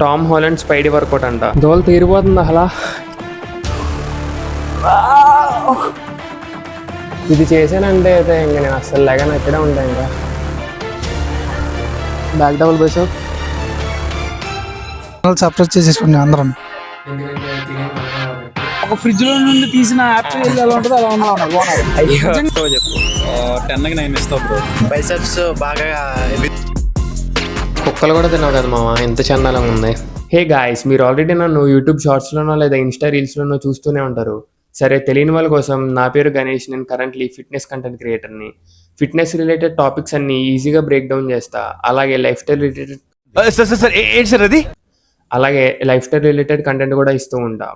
Tom Holland Spidey work out అంట. దోలు తీరిపోతుంది అసలు. ఇది చేశానంటే అయితే ఇంక నేను అసలు లెగన్ ఎక్కడే ఉంటాయి. ఇంకా బ్యాక్ డబుల్ బైస్ సర్ప్రైజ్ చేసేసుకున్నాం అందరం. ఒక ఫ్రిడ్జ్ లో నుండి తీసిన యాపిల్ ఎలా ఉంటుంది అలా ఉన్నా. చెప్పు 10కి 9 ఇస్తావు బ్రో. బైసెప్స్ బాగా కుక్కలు కూడా తిన్నావు కదా మామ, ఎంత చందాలంగా ఉంది. హే గాయ్స్, మీరు ఆల్రెడీ నన్ను యూట్యూబ్ షార్ట్స్లోనో లేదా ఇన్స్టా రీల్స్లోనో చూస్తూనే ఉంటారు. సరే, తెలియని వాళ్ళ కోసం, నా పేరు గణేష్. నేను కరెంట్లీ ఫిట్నెస్ కంటెంట్ క్రియేటర్ని. ఫిట్నెస్ రిలేటెడ్ టాపిక్స్ అన్ని ఈజీగా బ్రేక్ డౌన్ చేస్తా. అలాగే లైఫ్ స్టైల్ రిలేటెడ్ కంటెంట్ కూడా ఇస్తూ ఉంటా.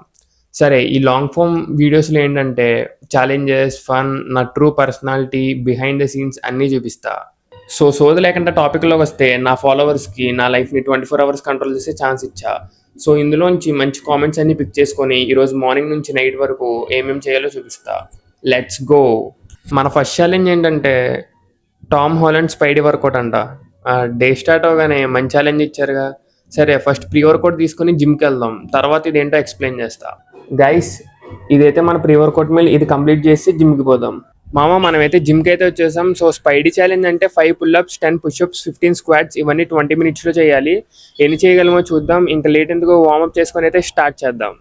సరే, ఈ లాంగ్ ఫామ్ వీడియోస్లో ఏంటంటే ఛాలెంజెస్, ఫన్, నా true personality, behind the scenes అన్నీ చూపిస్తా. సోది లేకుండా టాపిక్లోకి వస్తే, నా ఫాలోవర్స్కి నా లైఫ్ని 24 hours కంట్రోల్ చేసే ఛాన్స్ ఇచ్చా. సో ఇందులోంచి మంచి కామెంట్స్ అన్ని పిక్ చేసుకొని ఈరోజు మార్నింగ్ నుంచి నైట్ వరకు ఏమేమి చేయాలో చూపిస్తా. Let's go. మన ఫస్ట్ ఛాలెంజ్ ఏంటంటే టామ్ హాలండ్ స్పైడీ వర్కౌట్ అంట. డే స్టార్ట్ అవగానే మంచి ఛాలెంజ్ ఇచ్చారుగా. సరే, ఫస్ట్ ప్రీ వర్కౌట్ తీసుకొని జిమ్కి వెళ్దాం. తర్వాత ఇదేంటో ఎక్స్ప్లెయిన్ చేస్తా. గైస్, ఇదైతే మన ప్రీ వర్కౌట్ మీల్. ఇది కంప్లీట్ చేసి జిమ్కి పోదాం. మామ, మనమైతే జిమ్కి అయితే వచ్చేసాం. సో స్పైడీ ఛాలెంజ్ అంటే 5 పుల్అప్స్, 10 పుషప్స్, 15 స్క్వాట్స్, ఇవన్నీ 20 minutesలో చేయాలి. ఎన్ని చేయగలమో చూద్దాం. ఇంకా లేట్ ఎందుకు, వార్మప్ చేసుకొని అయితే స్టార్ట్ చేద్దాం.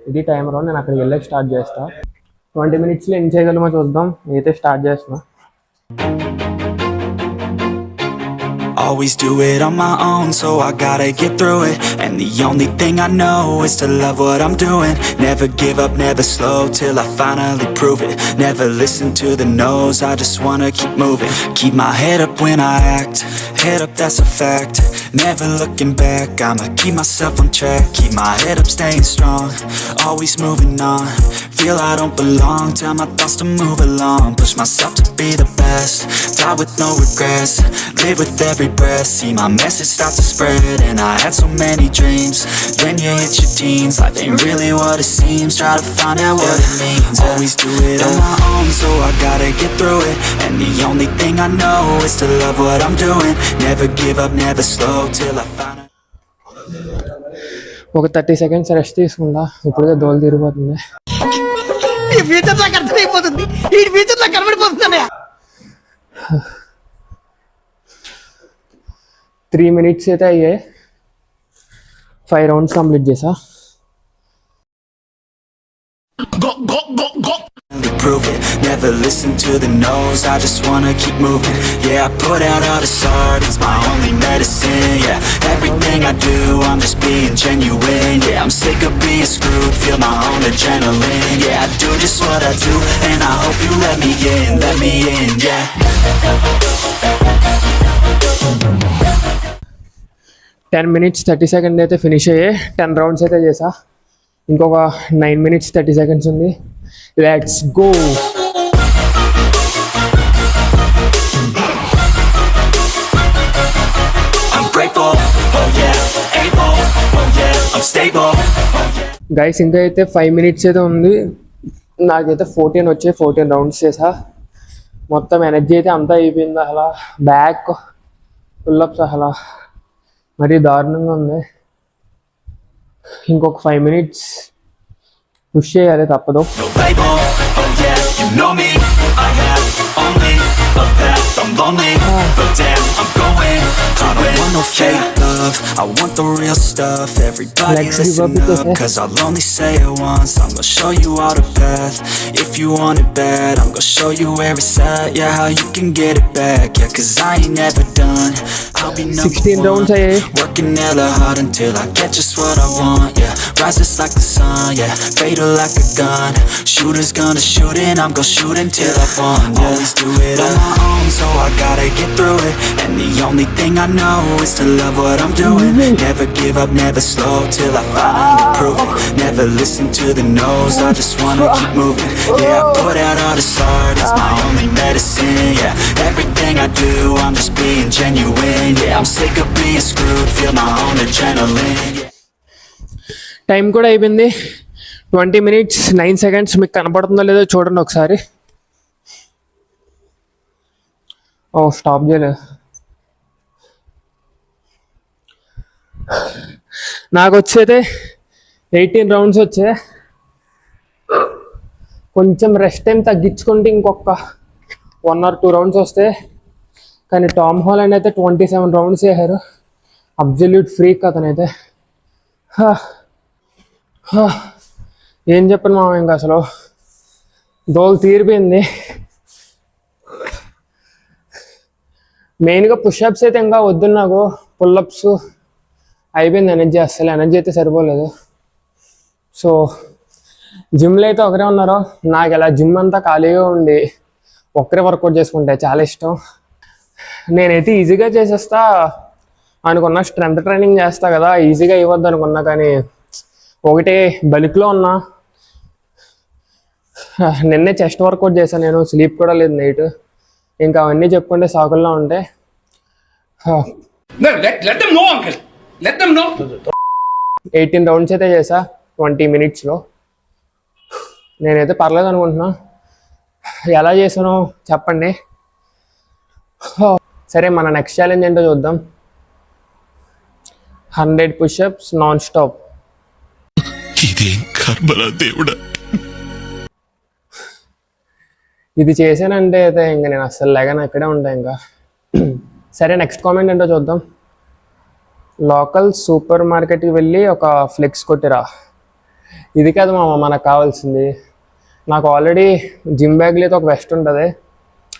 ఇది టైమర్. నేను అక్కడికి వెళ్ళి స్టార్ట్ చేస్తా. 20 minutesలో ఎన్ని చేయగలమో చూద్దాం. అయితే స్టార్ట్ చేస్తున్నా. Always do it on my own, so I gotta get through it. And the only thing I know is to love what I'm doing. Never give up, never slow, till I finally prove it. Never listen to the no's, I just wanna keep moving. Keep my head up when I act, head up, that's a fact. Never looking back, I'ma keep myself on track. Keep my head up, staying strong, always moving on. Feel I don't belong, tell my thoughts to move along. Push myself to be the best, die with no regrets. Live with every breath, see my message start to spread. And I had so many dreams, then you hit your teens. Life ain't really what it seems, try to find out what it means. Always do it on my own, so I gotta get through it. And the only thing I know is to love what I'm doing. Never give up, never slow, till I find out. ఒక 30 seconds rest తీసుకుంటా. ఇప్పుడుగా దోలు తిరిగిపోతుంది. ఈ future నాకు అర్థమైపోతుంది, ఈ future నాకు కనబడిపోతుంది. 3 minutes అయితే అయ్యాయి. 5 rounds కంప్లీట్ చేసా. Prove it, never listen to the no's, I just wanna keep moving. Yeah, I put out all this art, it's my only medicine. Yeah, everything I do, I'm just being genuine. Yeah, I'm sick of being screwed, feel my own adrenaline. Yeah, I do just what I do, and I hope you let me in, yeah. 10 minutes 30 seconds అయితే finish అయ్యాయి. 10 rounds అయితే చేసా. ఇంకొక 9 minutes 30 seconds ఉంది. Let's go. I'm grateful, oh yeah, able, oh yeah, I'm stable, oh yeah. Guys, ఇంకా అయితే 5 minutes అయితే ఉంది. నాకైతే 14 వచ్చాయి. 14 rounds చేసా. మొత్తం ఎనర్జీ అయితే అంతా అయిపోయింది. అసలు బ్యాక్ పుల్అప్స్ అసలు మరీ దారుణంగా ఉంది. ఇంకొక 5 minutes పుష్ చేయాలి, తప్పదు. No label, oh yeah, you know me, I have only a path, I'm lonely, but damn, I'm going to I don't want no fake love, I want the real stuff. Everybody listen up, cause I'll only say it once. I'm gonna show you all the path, if you want it bad. I'm gonna show you where it's at, yeah, how you can get it back. Yeah, cause I ain't never done, I'll be number 16 rounds one. అయ్యాయి. Working hella hard until I get just what I want. Yeah, rises like the sun. Yeah, fatal like a gun. Shooters gonna shoot and I'm gonna shoot until I fall. Yeah. Always do it on my own, so I gotta get through it. And the only thing I know is to love what I'm doing. Never give up, never slow, till I finally prove it. Never listen to the no's, I just wanna keep moving. Yeah, I put out all this art, it's my only medicine. Yeah, everything I do, I'm just being genuine. Yeah, I'm sick of being screwed, feel my own adrenaline. Yeah. Time కూడా అయిపోయింది. 20 minutes 9 seconds. మీకు కనపడుతుందో లేదో చూడండి ఒకసారి. ఓ, stop చేయలేదు. నాకు వచ్చేదే 18 rounds వచ్చాయి. కొంచెం రెస్ట్ టైం తగ్గించుకుంటే ఇంకొక 1 or 2 రౌండ్స్ వస్తాయి. కానీ టామ్ హాలండ్ అయితే 27 రౌండ్స్ చేశారు. అబ్జల్యూట్ ఫ్రీక్ అతనైతే. ఏం చెప్పను మామ, ఇంకా అసలు దోలు తీరిపోయింది. మెయిన్గా పుషప్స్ అయితే ఇంకా వద్దు నాకు. పుల్లప్స్ అయిపోయింది. ఎనర్జీ అసలు ఎనర్జీ అయితే సరిపోలేదు. సో జిమ్లో అయితే ఒకరే ఉన్నారు. నాకు ఇలా జిమ్ అంతా ఖాళీగా ఉండి ఒక్కరే వర్కౌట్ చేసుకుంటే చాలా ఇష్టం. నేనైతే ఈజీగా చేసేస్తా అనుకున్నా. స్ట్రెంత్ ట్రైనింగ్ చేస్తా కదా, ఈజీగా ఇవ్వద్దు అనుకున్నా. కానీ ఒకటే బల్క్లో ఉన్నా. నిన్నే చెస్ట్ వర్కౌట్ చేశాను నేను. స్లీప్ కూడా లేదు నైట్. ఇంకా అవన్నీ చెప్పుకుంటే సాకుల్లో ఉంటాయి. 18 రౌండ్స్ అయితే చేసా 20 minutesలో. నేనైతే పర్లేదు అనుకుంటున్నా. ఎలా చేసానో చెప్పండి. సరే, మన నెక్స్ట్ ఛాలెంజ్ ఏంటో చూద్దాం. 100 పుషప్స్ నాన్ స్టాప్. ఇదేం కర్మలా దేవుడా. ఇది చేశానంటే అయితే ఇంకా నేను అస్సలు లేగానే ఇక్కడే ఉంటాను ఇంకా. సరే, నెక్స్ట్ కామెంట్ ఏంటో చూద్దాం. లోకల్ సూపర్ మార్కెట్కి వెళ్ళి ఒక ఫ్లెక్స్ కొట్టిరా. ఇది కాదు మామ మనకు కావాల్సింది. నాకు ఆల్రెడీ జిమ్ బ్యాగ్లో అయితే ఒక వెస్ట్ ఉంటుంది.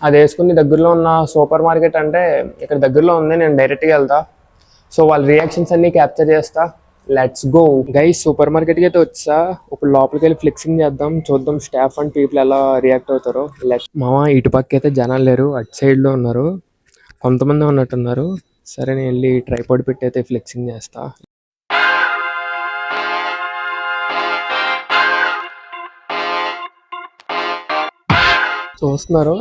అది వేసుకుని దగ్గరలో ఉన్న సూపర్ మార్కెట్, అంటే ఇక్కడ దగ్గరలో ఉంది, నేను డైరెక్ట్గా వెళ్తా. సో వాళ్ళ రియాక్షన్స్ అన్నీ క్యాప్చర్ చేస్తా. Let's go guys. సూపర్ మార్కెట్కి అయితే వచ్చా. ఇప్పుడు లోపలికి వెళ్ళి ఫ్లెక్సింగ్ చేద్దాం. చూద్దాం స్టాఫ్ అండ్ పీపుల్ ఎలా రియాక్ట్ అవుతారో. మామ ఇటు పక్క అయితే జనాలు లేరు, అటు సైడ్లో ఉన్నారు. కొంతమంది ఉన్నట్టున్నారు. సరే, నేను వెళ్ళి ట్రైపాడ్ పెట్టి అయితే ఫ్లెక్సింగ్ చేస్తా. చూస్తున్నారు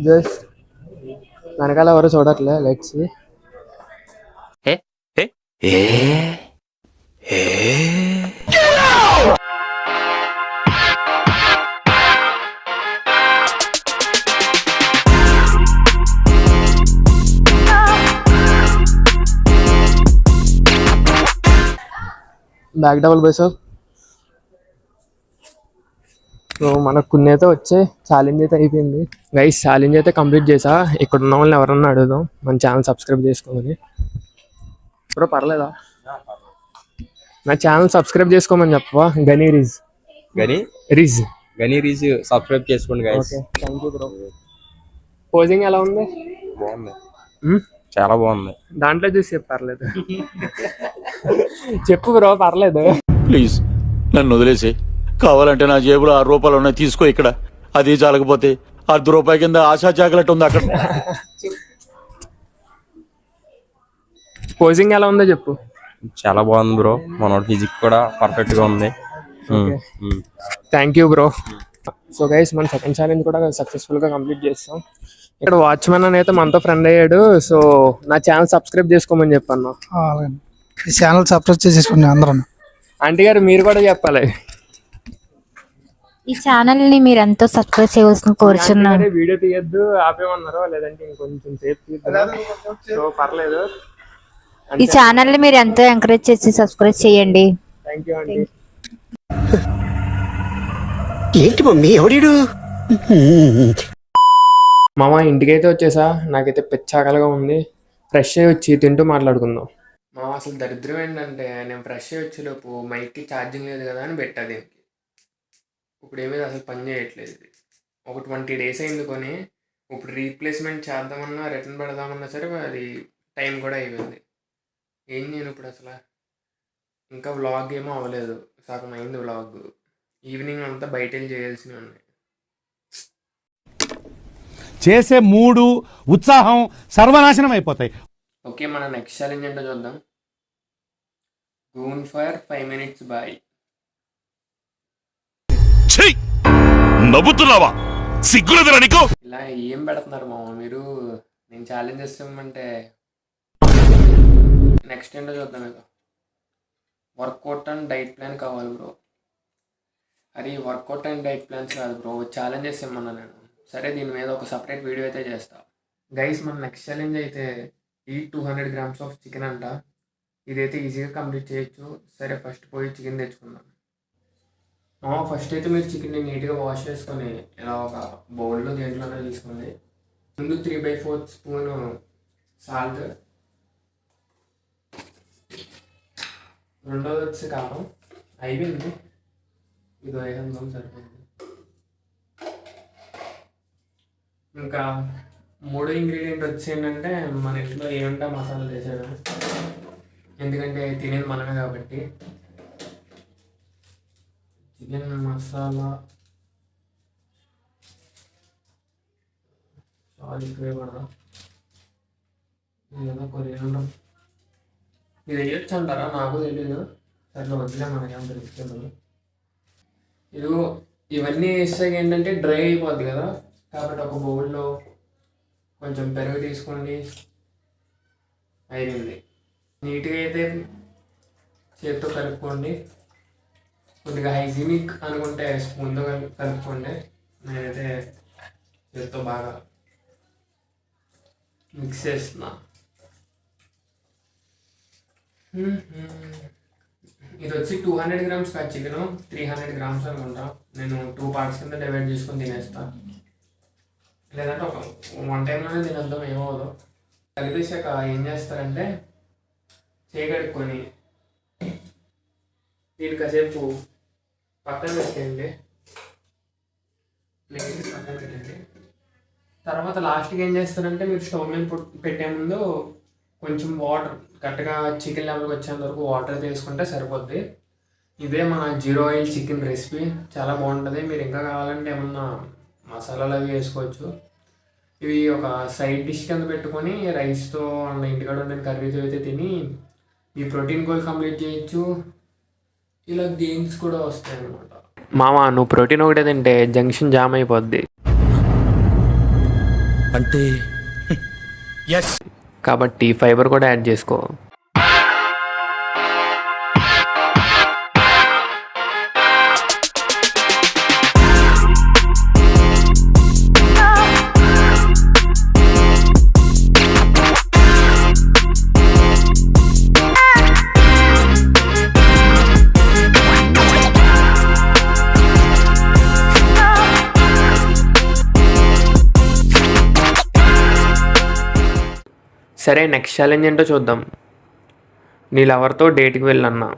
జస్ట్ వెనకాల ఎవరు చూడట్లే. Let's back double bicep. So మనకు కొన్ని అయితే వచ్చే ఛాలెంజ్ అయితే అయిపోయింది గైస్. ఛాలెంజ్ అయితే కంప్లీట్ చేసా. ఇక్కడ ఉన్న వాళ్ళని ఎవరన్నా అడుగుదాం మన ఛానల్ సబ్స్క్రైబ్ చేసుకోమని. ఇప్పుడు పర్లేదా? నా ఛానల్ సబ్స్క్రైబ్ చేసుకోమని చెప్పవా? గనీ రిజ్ సబ్స్క్రైబ్ చేసుకోండి guys. Okay, thank you bro. Posing ఎలా ఉంది? బాగుంది, చాలా బాగుంది. దాంట్లో చూసి చెప్పు, పర్లేదు. చెప్పు బ్రో, పర్లేదు. ప్లీజ్ నన్ను వదిలేసి, కావాలంటే నా జేబులో 6 రూపాయలు ఉన్నాయి, తీసుకో. ఇక్కడ అది చాలకపోతే ₹1 కింద ఆశా చాకలెట్ ఉంది అక్కడ. పోజింగ్ ఎలా ఉందో చెప్పు. చాలా బాగుంది బ్రో. మన ఫిజిక్ కూడా పర్ఫెక్ట్ గా ఉంది. Thank you bro. So guys, మన సెకండ్ ఛాలెంజ్ కూడా సక్సెస్ఫుల్గా కంప్లీట్ చేస్తాం. ఇక్కడ వాచ్మెన్ అని అయితే మనతో ఫ్రెండ్ అయ్యాడు. సో నా ఛానల్ సబ్స్క్రైబ్ చేసుకోమని చెప్పాను. ఛానల్ సబ్స్క్రైబ్ చేసేసుకోండి అందరూ. ఆంటీ గారు మీరు కూడా చెప్పాలి. ఈ ఛానల్ ని మీరు ఎంతో సబ్స్క్రైబ్ చేయవలసిన కోరుచున్నాను. వీడియో తీయద్దు ఆపేమన్నారు, లేదంటే ఇంకొంచెం సేపు తీద్దాం. సో పర్లేదు. ఈ ఛానల్ ని మీరు ఎంతో ఎంకరేజ్ చేసి సబ్స్క్రైబ్ చేయండి. Thank you aunty. ఏంటి మమ్మీ ఎవడీడు? మామ ఇంటికైతే వచ్చేసా. నాకైతే పెచ్చాకలుగా ఉంది. ఫ్రెష్ అయ్యి వచ్చి తింటూ మాట్లాడుకుందాం. మామ అసలు దరిద్రం ఏంటంటే, నేను ఫ్రెష్ అయ్యి వచ్చేలోపు మైక్కి ఛార్జింగ్ లేదు కదా అని పెట్టా దీనికి. ఇప్పుడు ఏమీ అసలు పని చేయట్లేదు. ఒక 20 days అయింది కొని. ఇప్పుడు రీప్లేస్మెంట్ చేద్దామన్నా, రిటర్న్ పెడదామన్నా సరే అది టైం కూడా అయిపోయింది. ఏం చేయను ఇప్పుడు అసలు. ఇంకా వ్లాగ్ ఏమో అవ్వలేదు, సగం అయింది వ్లాగ్. ఈవినింగ్ అంతా బయట వెళ్ళి చేయాల్సినవి ఉన్నాయి. చేసే మూడు ఉత్సాహం సర్వనాశనం అయిపోతాయి. ఓకే, మన నెక్స్ట్ ఛాలెంజ్ ఏంటో చూద్దాం. Goon for 5 minutes boy. నవ్వుతున్నావా? సిగ్గులేదురా నీకు? ఇలా ఏం పెడుతున్నారు మామ మీరు? నేను ఛాలెంజ్ చేస్తామంటే నెక్స్ట్ ఏంటో చూద్దాం. ఏదో వర్కౌట్ అండ్ డైట్ ప్లాన్ కావాలి బ్రో. అది వర్కౌట్ అండ్ డైట్ ప్లాన్స్ కాదు బ్రో, ఛాలెంజ్ చేస్తామన్నా నేను. సరే, దీని మీద ఒక సపరేట్ వీడియో అయితే చేస్తా. గైస్, మన నెక్స్ట్ ఛాలెంజ్ అయితే ఈట్ 200 grams ఆఫ్ చికెన్ అంట. ఇదైతే ఈజీగా కంప్లీట్ చేయొచ్చు. సరే ఫస్ట్ పోయి చికెన్ తెచ్చుకుందాం. ఫస్ట్ అయితే మీరు చికెన్ని నీట్గా వాష్ చేసుకొని ఇలా ఒక బౌల్లో దేంట్లోనే తీసుకోండి. ముందు 3/4 స్పూను సాల్ట్, రెండోది వచ్చి కారం అయిపోయింది, ఇది వేసేద్దాం సరిపోయింది. ఇంకా మూడో ఇంగ్రీడియంట్ వచ్చి ఏంటంటే మన ఇంట్లో ఏమంటే మసాలా వేసేయడం, ఎందుకంటే తినేది మనమే కాబట్టి. చికెన్ మసాలా చాలా ఎక్కువే పడదా, ఏదో కొరియాండర్ ఇది వేయొచ్చు అంటారా, నాకు తెలియదు. సరే వద్దులే, మనకేం తెలుస్తుంది. ఇదిగో ఇవన్నీ వేస్తే ఏంటంటే డ్రై అయిపోద్ది కదా, కాబట్టి ఒక బౌల్లో కొంచెం పెరుగు తీసుకోండి. అయిపోయింది. నీట్గా అయితే చేతితో కలుపుకోండి. కొద్దిగా హైజీనిక్ అనుకుంటే స్పూన్తో కలుపుకోండి. నేనైతే చేతితో బాగా మిక్స్ చేస్తున్నా. ఇది వచ్చి 200 grams కాదు చికెన్, 300 grams అనుకుంటా. నేను 2 parts కింద డివైడ్ చేసుకొని తినేస్తా, లేదంటే ఒక 1 టైంలోనే తినేద్దాం, ఏమవుదు. కలిపేసాక ఏం చేస్తారంటే చేయగడుక్కొని దీన్ని కాసేపు పక్కన పెట్టండి, ప్లేట్ పక్కన పెట్టండి. తర్వాత లాస్ట్కి ఏం చేస్తారంటే మీరు స్టవ్ మీద పెట్టే ముందు కొంచెం వాటర్ కరెక్ట్గా చికెన్ లెవెల్కి వచ్చేంత వరకు వాటర్ తీసుకుంటే సరిపోద్ది. ఇదే మన 0 oil చికెన్ రెసిపీ, చాలా బాగుంటుంది. మీరు ఇంకా కావాలంటే ఏమన్నా మసాలాలు అవి వేసుకోవచ్చు. ఇవి ఒక సైడ్ డిష్ కింద పెట్టుకొని రైస్తో అన్న ఇంటికాడ ఉండే కర్రీతో అయితే తిని మీ ప్రోటీన్ గోల్ కంప్లీట్ చేయొచ్చు. ఇలా గెయిన్స్ కూడా వస్తాయి అన్నమాట. మామ నువ్వు ప్రోటీన్ ఒకటే తింటే జంక్షన్ జామ్ అయిపోద్ది అంటే కాబట్టి ఫైబర్ కూడా యాడ్ చేసుకో. సరే నెక్స్ట్ ఛాలెంజ్ ఏంటో చూద్దాం. నీ లవర్తో డేట్కి వెళ్ళన్నా.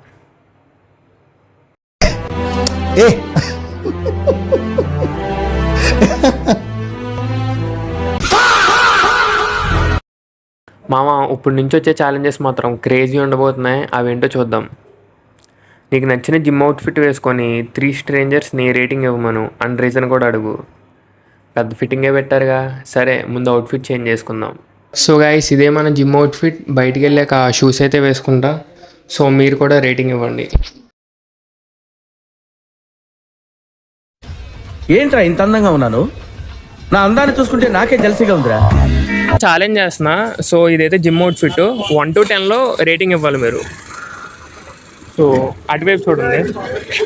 మామ ఇప్పుడు నుంచి వచ్చే ఛాలెంజెస్ మాత్రం క్రేజీ ఉండబోతున్నాయి. అవేంటో చూద్దాం. నీకు నచ్చిన జిమ్ అవుట్ఫిట్ వేసుకొని 3 స్ట్రేంజర్స్ని రేటింగ్ ఇవ్వమను అండ్ రీజన్ కూడా అడుగు. పెద్ద ఫిట్టింగే పెట్టారుగా. సరే ముందు అవుట్ఫిట్ చేంజ్ చేసుకుందాం. సో గైస్ ఇదే మన జిమ్ అవుట్ఫిట్. బయటికి వెళ్ళాక షూస్ అయితే వేసుకుంటా. సో మీరు కూడా రేటింగ్ ఇవ్వండి. ఏంట్రా ఇంత అందంగా ఉన్నాను? నా అందాన్ని చూసుకుంటే నాకే జలసిగా ఉందిరా. ఛాలెంజ్ చేస్తున్నా. సో ఇదైతే జిమ్ అవుట్ఫిట్. 1 to 10లో రేటింగ్ ఇవ్వాలి మీరు. సో అటువైపు చూడండి.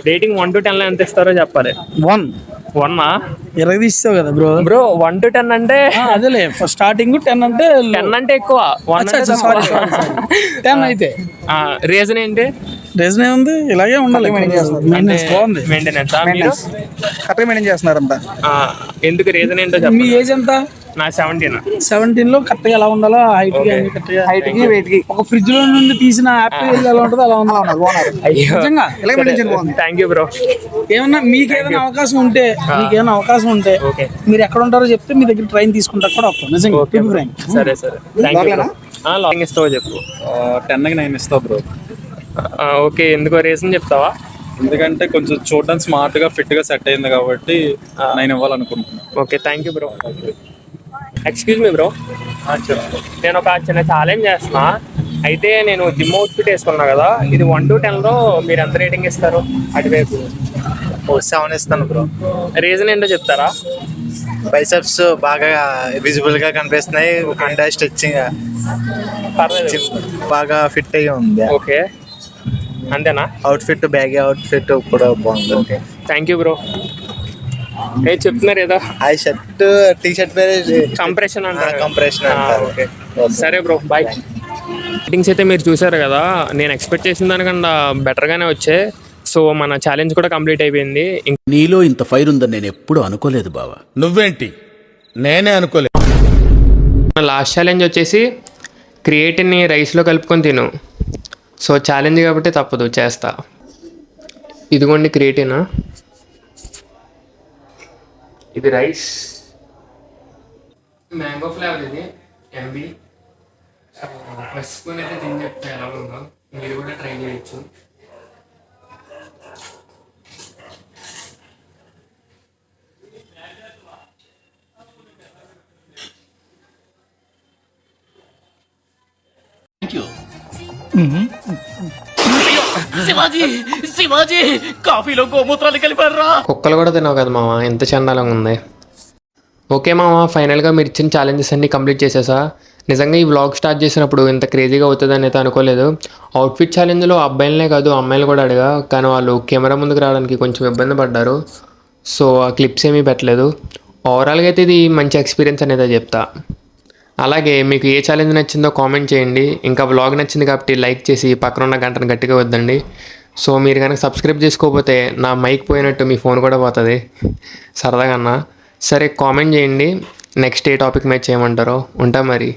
రేటింగ్ 1 to 10లో ఎంత ఇస్తారో చెప్పాలి. 1 తీస్తావు కదా బ్రో. 1 to 10 అంటే అదేలే స్టార్టింగ్ 10 అంటే 10 అంటే ఎక్కువ. 10 అయితే రీజన్ ఏంటి? రీజన్ ఏముంది, ఇలాగే ఉండాలి. మెయింటెనెన్స్ కరెక్ట్గా మెయింటైన్ చేస్తున్నారంట. ఎందుకు రీజన్ ఏంటో మీ చెప్పండి. ఏజ్ ఎంత? నా 17. 17లో కరెక్ట్గా ఎలా ఉండాలో హైట్ కి వెయిట్ కి. ఒక ఫ్రిడ్జ్ లో నుండి తీసిన యాపిల్ ఎలా ఉంటుందో అలా ఉండాలి. నిజంగా థ్యాంక్ యూ బ్రో. ఏమన్నా మీకేదైనా అవకాశం ఉంటే మీరు ఎక్కడ ఉంటారో చెప్తే మీ దగ్గర ట్రైన్ తీసుకుంటా కూడా వస్తాం. నిజంగా సరే థ్యాంక్ యూ. లాంగ్ ఇస్తావో చెప్పు. 10కి 9 ఇస్తావు బ్రో. ఓకే, ఎందుకో రీజన్ చెప్తావా? ఎందుకంటే కొంచెం చూడడానికి స్మార్ట్గా ఫిట్గా సెట్ అయింది కాబట్టి 9 ఇవ్వాలనుకుంటున్నాను. Okay thank you bro. Excuse me bro, నేను ఒక చిన్న ఛాలెంజ్ చేస్తున్నా. అయితే నేను జిమ్ అవుట్ఫిట్ వేసుకున్నా కదా, ఇది 1 to 10లో మీరు ఎంత రేటింగ్ ఇస్తారు? అటువైపు 7 ఇస్తాను బ్రో. రీజన్ ఏంటో చెప్తారా? బైసెప్స్ బాగా విజిబుల్ గా కనిపిస్తున్నాయి అండ్ స్ట్రెచ్చింగ్ పర్లేదు, బాగా ఫిట్ అయ్యి ఉంది. ఓకే అంతేనా? అవుట్ఫిట్ బ్యాగీ అవుట్ఫిట్ కూడా బాగుంది. Okay thank you bro. ఏ చెప్తున్నారు ఏదో ఆ షర్ట్ టీ షర్ట్ పేరు కంప్రెషన్ అంటారు. కంప్రెషన్ అంటారు. ఓకే సరే బ్రో, బాయ్. రేటింగ్స్ అయితే మీరు చూసారు కదా, నేను ఎక్స్పెక్ట్ చేసిన దానికన్నా బెటర్గానే వచ్చాయి. సో మన ఛాలెంజ్ కూడా కంప్లీట్ అయిపోయింది. నీలో ఇంత ఫైర్ ఉందని నేను ఎప్పుడు అనుకోలేదు బావా. నువ్వేంటి, నేనే అనుకోలేదు. లాస్ట్ ఛాలెంజ్ వచ్చేసి క్రియేటిన్ని రైస్లో కలుపుకొని తిను. సో ఛాలెంజ్ కాబట్టి తప్పదు, చేస్తా. ఇదిగోండి క్రియేటిన్, ఇది రైస్, మ్యాంగో ఫ్లేవర్, ఇది ఎంబీ. ఫస్ట్ స్పూన్ అయితే తిని చెప్తా ఎలా ఉందో, మీరు కూడా ట్రై చేయొచ్చు. కుక్కలు కూడా తినవు కదా మామ, ఎంత చండాలంగా ఉంది. ఓకే మామ, ఫైనల్గా మీరు ఇచ్చిన ఛాలెంజెస్ అన్నీ కంప్లీట్ చేసేసా. నిజంగా ఈ వ్లాగ్ స్టార్ట్ చేసినప్పుడు ఇంత క్రేజీగా అవుతుందని అయితే అనుకోలేదు. అవుట్ఫిట్ ఛాలెంజ్లో అబ్బాయిలనే కాదు అమ్మాయిలు కూడా అడిగా, కానీ వాళ్ళు కెమెరా ముందుకు రావడానికి కొంచెం ఇబ్బంది పడ్డారు. సో ఆ క్లిప్స్ ఏమీ పెట్టలేదు. ఓవరాల్గా అయితే ఇది మంచి ఎక్స్పీరియన్స్ అనేది చెప్తా. అలాగే మీకు ఏ ఛాలెంజ్ నచ్చిందో కామెంట్ చేయండి. ఇంకా వ్లాగ్ నచ్చింది కాబట్టి లైక్ చేసి పక్కన ఉన్న గంటను గట్టిగా వద్దండి. సో మీరు కనుక సబ్స్క్రైబ్ చేసుకోకపోతే నా మైక్ పోయినట్టు మీ ఫోన్ కూడా పోతుంది సరదాగా అన్న. సరే కామెంట్ చేయండి నెక్స్ట్ ఏ టాపిక్ మీద చేయమంటారో. ఉంటా మరి.